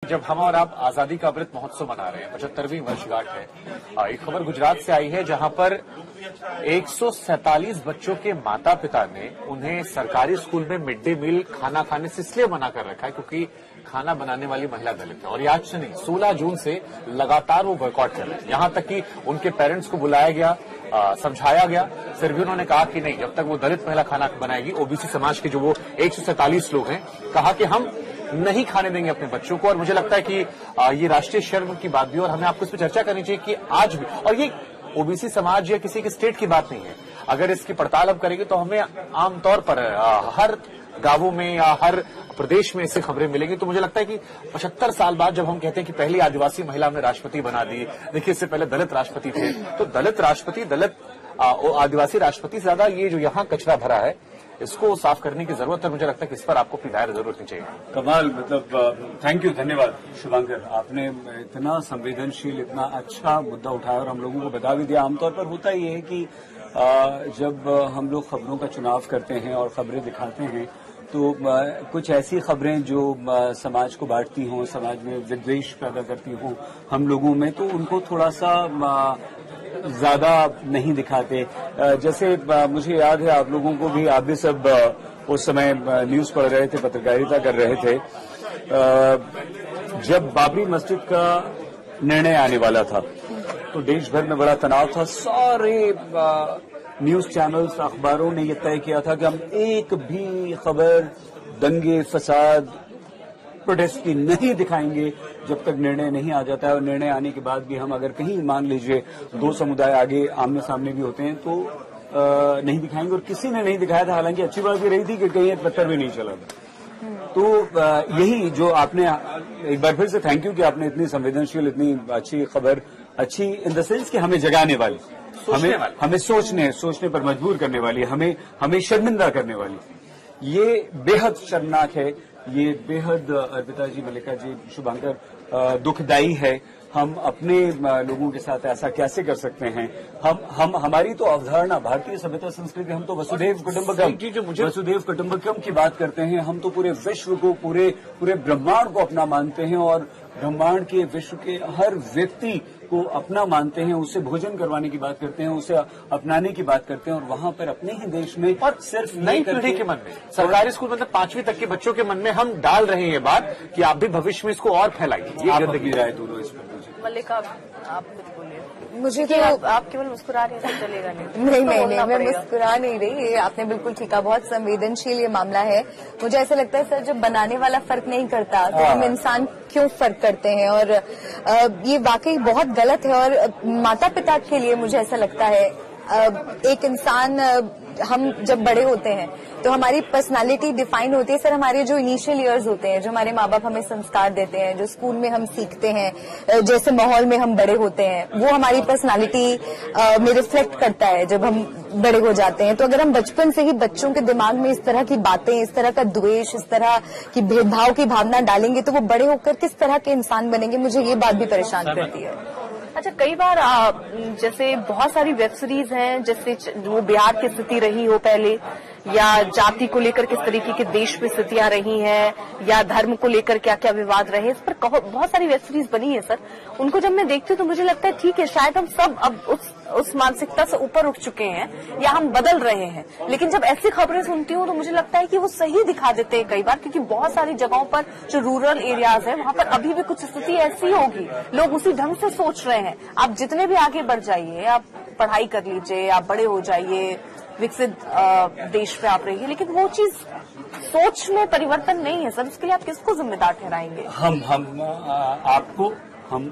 जब हम और आप आजादी का अमृत महोत्सव मना रहे हैं, 75वीं वर्षगांठ है, एक खबर गुजरात से आई है जहां पर 147 बच्चों के माता पिता ने उन्हें सरकारी स्कूल में मिड डे मील खाना खाने से इसलिए मना कर रखा है क्योंकि खाना बनाने वाली महिला दलित है। और ये आज से नहीं, 16 जून से लगातार वो बॉयकॉट कर रहे हैं। यहां तक कि उनके पेरेंट्स को बुलाया गया, समझाया गया, फिर भी उन्होंने कहा कि नहीं, जब तक वो दलित महिला खाना बनाएगी, ओबीसी समाज के जो वो 147 लोग हैं, कहा कि हम नहीं खाने देंगे अपने बच्चों को। और मुझे लगता है कि ये राष्ट्रीय शर्म की बात भी, और हमें आपको इस पर चर्चा करनी चाहिए कि आज भी, और ये ओबीसी समाज या किसी के स्टेट की बात नहीं है, अगर इसकी पड़ताल हम करेंगे तो हमें आमतौर पर हर गांवों में या हर प्रदेश में ऐसी खबरें मिलेंगी। तो मुझे लगता है कि 75 साल बाद जब हम कहते हैं कि पहली आदिवासी महिला हमने राष्ट्रपति बना दी, देखिए इससे पहले दलित राष्ट्रपति थे, तो दलित राष्ट्रपति, दलित आदिवासी राष्ट्रपति से ज्यादा ये जो यहाँ कचरा भरा है इसको साफ करने की जरूरत है। मुझे लगता है कि इस पर आपको अपनी दायर जरूर रखनी चाहिए। कमाल, मतलब थैंक यू, धन्यवाद शुभांकर, आपने इतना संवेदनशील, इतना अच्छा मुद्दा उठाया और हम लोगों को बता भी दिया। आमतौर पर होता ही है कि जब हम लोग खबरों का चुनाव करते हैं और खबरें दिखाते हैं तो कुछ ऐसी खबरें जो समाज को बांटती हों, समाज में विद्वेष पैदा करती हों हम लोगों में, तो उनको थोड़ा सा ज्यादा नहीं दिखाते। जैसे मुझे याद है, आप लोगों को भी, आप भी सब उस समय न्यूज पढ़ रहे थे, पत्रकारिता कर रहे थे, जब बाबरी मस्जिद का निर्णय आने वाला था तो देश भर में बड़ा तनाव था। सारे न्यूज चैनल्स, अखबारों ने यह तय किया था कि हम एक भी खबर दंगे, फसाद, प्रोटेस्ट की नहीं दिखाएंगे जब तक निर्णय नहीं आ जाता है। और निर्णय आने के बाद भी हम अगर कहीं मान लीजिए दो समुदाय आगे आमने सामने भी होते हैं तो नहीं दिखाएंगे। और किसी ने नहीं दिखाया था, हालांकि अच्छी बात भी रही थी कि कहीं एक पत्थर भी नहीं चला था। तो यही जो आपने, एक बार फिर से थैंक यू कि आपने इतनी संवेदनशील, इतनी अच्छी खबर, अच्छी इन द सेंस कि हमें जगाने वाली, हमें सोचने पर मजबूर करने वाली, हमें शर्मिंदा करने वाली, ये बेहद शर्मनाक है, ये बेहद, अर्पिता जी, मल्लिका जी, शुभांकर, दुखदायी है। हम अपने लोगों के साथ ऐसा कैसे कर सकते हैं? हम हमारी तो अवधारणा, भारतीय सभ्यता संस्कृति, हम तो वसुधैव कुटुंबकम की बात करते हैं। हम तो पूरे विश्व को, पूरे ब्रह्मांड को अपना मानते हैं और ब्रह्मांड के, विश्व के हर व्यक्ति को अपना मानते हैं, उससे भोजन करवाने की बात करते हैं, उसे अपनाने की बात करते हैं। और वहां पर अपने ही देश में, और सिर्फ नई पीढ़ी के मन में, सरकारी स्कूल मतलब 5वीं तक के बच्चों के मन में हम डाल रहे हैं ये बात कि आप भी भविष्य में इसको और फैलाइए। ये गंदगी राय दोनों इस पर। मल्लिका, आप कुछ बोलिए। मुझे तो आप केवल मुस्कुरा रहे हैं, चलेगा नहीं। नहीं, मैं मुस्कुरा नहीं रही, ये आपने बिल्कुल ठीक कहा, बहुत संवेदनशील ये मामला है। मुझे ऐसा लगता है सर, जब बनाने वाला फर्क नहीं करता तो हम इंसान क्यों फर्क करते हैं? और ये वाकई बहुत गलत है। और माता पिता के लिए मुझे ऐसा लगता है, एक इंसान, हम जब बड़े होते हैं तो हमारी पर्सनालिटी डिफाइन होती है सर, हमारे जो इनिशियल ईयर्स होते हैं, जो हमारे माँ बाप हमें संस्कार देते हैं, जो स्कूल में हम सीखते हैं, जैसे माहौल में हम बड़े होते हैं, वो हमारी पर्सनालिटी में रिफ्लेक्ट करता है जब हम बड़े हो जाते हैं। तो अगर हम बचपन से ही बच्चों के दिमाग में इस तरह की बातें, इस तरह का द्वेष, इस तरह की भेदभाव की भावना डालेंगे तो वो बड़े होकर किस तरह के इंसान बनेंगे? मुझे ये बात भी परेशान करती है। अच्छा, कई बार जैसे बहुत सारी वेब सीरीज हैं, जैसे वो बिहार की स्थिति रही हो पहले, या जाति को लेकर किस तरीके के देश में स्थितियां रही हैं, या धर्म को लेकर क्या क्या विवाद रहे, इस पर बहुत सारी वेब सीरीज बनी है सर। उनको जब मैं देखती हूँ तो मुझे लगता है ठीक है, शायद हम सब अब उस मानसिकता से ऊपर उठ चुके हैं या हम बदल रहे हैं। लेकिन जब ऐसी खबरें सुनती हूँ तो मुझे लगता है कि वो सही दिखा देते हैं कई बार, क्योंकि बहुत सारी जगहों पर जो रूरल एरियाज है वहां पर अभी भी कुछ स्थिति ऐसी होगी, लोग उसी ढंग से सोच रहे हैं। आप जितने भी आगे बढ़ जाइए, आप पढ़ाई कर लीजिए, आप बड़े हो जाइए, विकसित देश में आप रहिए, लेकिन वो चीज, सोच में परिवर्तन नहीं है सर। इसके लिए आप किसको जिम्मेदार ठहराएंगे?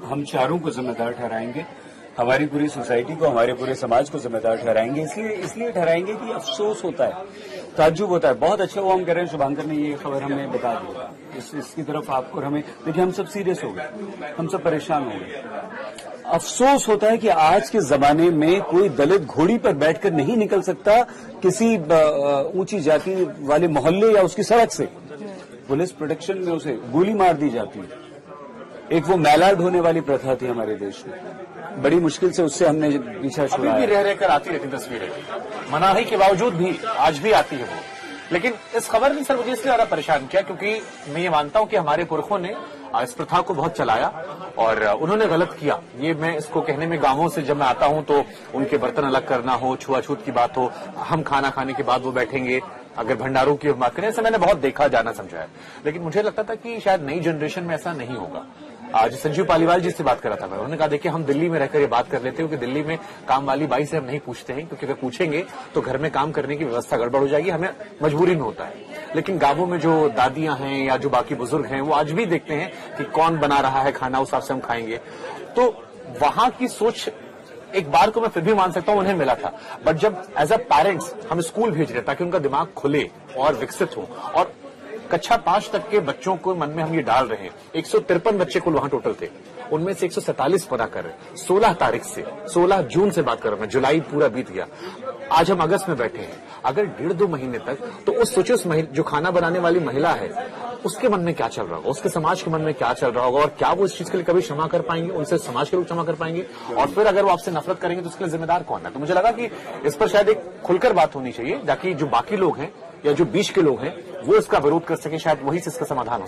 हम चारों को जिम्मेदार ठहराएंगे, हमारी पूरी सोसाइटी को, हमारे पूरे समाज को जिम्मेदार ठहराएंगे। इसलिए ठहराएंगे कि अफसोस होता है, ताज्जुब होता है। बहुत अच्छा वो हम कह रहे हैं, शुभांकर ने ये खबर हमें बता दी, इसकी तरफ आपको और हमें, देखिए हम सब सीरियस हो गए, हम सब परेशान हो गए। अफसोस होता है कि आज के जमाने में कोई दलित घोड़ी पर बैठकर नहीं निकल सकता किसी ऊंची जाति वाले मोहल्ले या उसकी सड़क से। पुलिस प्रोटेक्शन में उसे गोली मार दी जाती है। एक वो मैला ढोने वाली प्रथा थी हमारे देश में, बड़ी मुश्किल से उससे हमने पीछा छुड़ाया। अभी भी रह रहकर आती रहती तस्वीरें, मनाही के बावजूद भी आज भी आती है वो। लेकिन इस खबर ने सर मुझे इसलिए ज्यादा परेशान किया क्योंकि मैं ये मानता हूं कि हमारे पुरखों ने इस प्रथा को बहुत चलाया और उन्होंने गलत किया। ये मैं इसको कहने में, गांवों से जब मैं आता हूं तो उनके बर्तन अलग करना हो, छुआछूत की बात हो, हम खाना खाने के बाद वो बैठेंगे, अगर भंडारों की बात करें, ऐसा मैंने बहुत देखा, जाना, समझा है। लेकिन मुझे लगता था कि शायद नई जनरेशन में ऐसा नहीं होगा। आज संजीव पालीवाल जी से बात कर रहा था मैं, उन्होंने कहा देखिए हम दिल्ली में रहकर ये बात कर लेते हैं कि दिल्ली में काम वाली बाई से हम नहीं पूछते हैं, क्योंकि अगर पूछेंगे तो घर में काम करने की व्यवस्था गड़बड़ हो जाएगी, हमें मजबूरी में होता है। लेकिन गांवों में जो दादियां हैं या जो बाकी बुजुर्ग हैं वो आज भी देखते हैं कि कौन बना रहा है खाना, उस हिसाब से हम खाएंगे। तो वहां की सोच एक बार को मैं फिर भी मान सकता हूं उन्हें मिला था, बट जब एज अ पेरेंट्स हम स्कूल भेज रहे ताकि उनका दिमाग खुले और विकसित हो, और कक्षा 5 तक के बच्चों को मन में हम ये डाल रहे हैं। 153 बच्चे कुल वहां टोटल थे, उनमें से 147 बना कर 16 तारीख से, 16 जून से बात कर रहा हूं मैं, जुलाई पूरा बीत गया, आज हम अगस्त में बैठे हैं। अगर 1.5-2 महीने तक, तो उस सोचे उस जो खाना बनाने वाली महिला है उसके मन में क्या चल रहा होगा, उसके समाज के मन में क्या चल रहा होगा, और क्या वो इस चीज के लिए कभी क्षमा कर पाएंगे, उनसे समाज के लोग क्षमा कर पाएंगे, और फिर अगर वो आपसे नफरत करेंगे तो उसके लिए जिम्मेदार कौन है। तो मुझे लगा कि इस पर शायद एक खुलकर बात होनी चाहिए, ताकि जो बाकी लोग हैं या जो बीच के लोग हैं वो इसका विरोध कर सके, शायद वही से इसका समाधान हो।